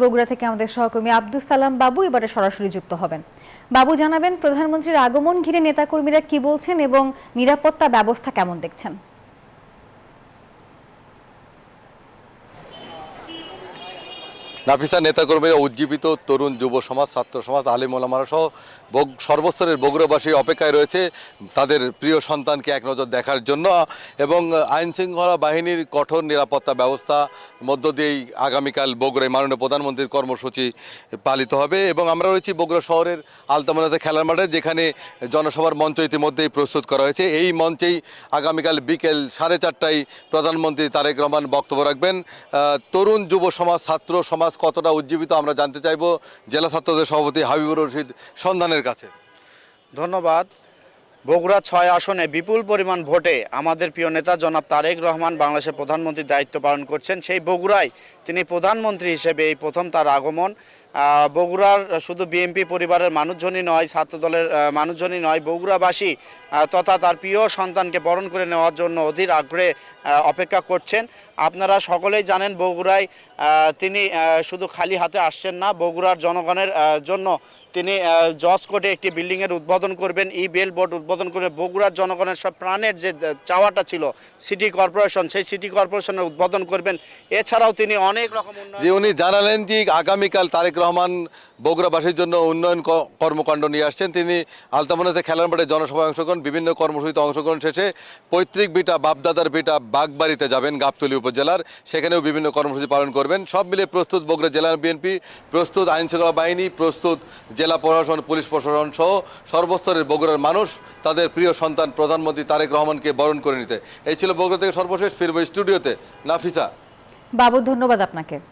বগুড়া থেকে আমাদের সহকর্মী আব্দুস সালাম বাবু এবারে সরাসরি যুক্ত হবেন। বাবু জানাবেন প্রধানমন্ত্রীর আগমন ঘিরে নেতাকর্মীরা কি বলছেন এবং নিরাপত্তা ব্যবস্থা কেমন দেখছেন। নাফিসা, নেতাকর্মীরা উজ্জীবিত, তরুণ যুব সমাজ, ছাত্র সমাজ, আলিম ওলামারা সহ সর্বস্তরের বগুড়াবাসী অপেক্ষায় রয়েছে তাদের প্রিয় সন্তানকে এক নজর দেখার জন্য এবং আইনশৃঙ্খলা বাহিনীর কঠোর নিরাপত্তা ব্যবস্থা মধ্য দিয়েই আগামীকাল বগুড়ায় মাননীয় প্রধানমন্ত্রীর কর্মসূচি পালিত হবে। এবং আমরা রয়েছি বগুড়া শহরের আলতামোনাতে খেলার মাঠে, যেখানে জনসভার মঞ্চ ইতিমধ্যেই প্রস্তুত করা হয়েছে। এই মঞ্চেই আগামীকাল বিকেল 4:30টায় প্রধানমন্ত্রী তারেক রহমান বক্তব্য রাখবেন। তরুণ যুব সমাজ, ছাত্র সমাজ কতটা উজ্জীবিত আমরা জানতে চাইব জেলা ছাত্রদের সভাপতি হাবিবুর রশিদ সন্ধানের কাছে। ধন্যবাদ। বগুড়া 6 আসনে বিপুল পরিমাণ ভোটে আমাদের প্রিয় নেতা জনাব তারেক রহমান বাংলাদেশের প্রধানমন্ত্রীর দায়িত্ব পালন করছেন। সেই বগুড়ায় তিনি প্রধানমন্ত্রী হিসেবে এই প্রথম তার আগমন। বগুড়ার শুধু বিএনপি পরিবারের মানুষজনই নয়, ছাত্রদলের মানুষজনই নয়, বগুড়াবাসী তথা তার প্রিয় সন্তানকে বরণ করে নেওয়ার জন্য অধীর আগ্রহে অপেক্ষা করছেন। আপনারা সকলেই জানেন বগুড়ায় তিনি শুধু খালি হাতে আসছেন না, বগুড়ার জনগণের জন্য তিনি জজ কোর্টে একটি বিল্ডিংয়ের উদ্বোধন করবেন, ই বেল বোর্ড উদ্বোধন করবেন। বগুড়ার জনগণের সব প্রাণের যে চাওয়াটা ছিল সিটি কর্পোরেশন, সেই সিটি কর্পোরেশনের উদ্বোধন করবেন। এছাড়াও তিনি অনেক রকম উনি জানালেন যে আগামীকাল তারেক রহমান বগুড়াবাসীর জন্য উন্নয়ন কর্মকাণ্ড নিয়ে আসছেন। তিনি আলতামোনাতে খেলার মাঠে জনসভায় অংশগ্রহণ, বিভিন্ন কর্মসূচিতে অংশগ্রহণ শেষে পৈতৃক ভিটা বাপদাদার ভিটা বাগবাড়িতে যাবেন গাবতলী উপজেলার, সেখানেও বিভিন্ন কর্মসূচি পালন করবেন। সব মিলে প্রস্তুত বগুড়া জেলা বিএনপি, প্রস্তুত আইনশৃঙ্খলা বাহিনী, প্রস্তুত জেলা প্রশাসন, পুলিশ প্রশাসন সহ সর্বস্তরের বগুড়ার মানুষ তাদের প্রিয় সন্তান প্রধানমন্ত্রী তারেক রহমানকে বরণ করে নিতে। এই ছিল বগুড়া থেকে সর্বশেষ। ফিরব স্টুডিওতে। নাফিসা। বাবু, ধন্যবাদ আপনাকে।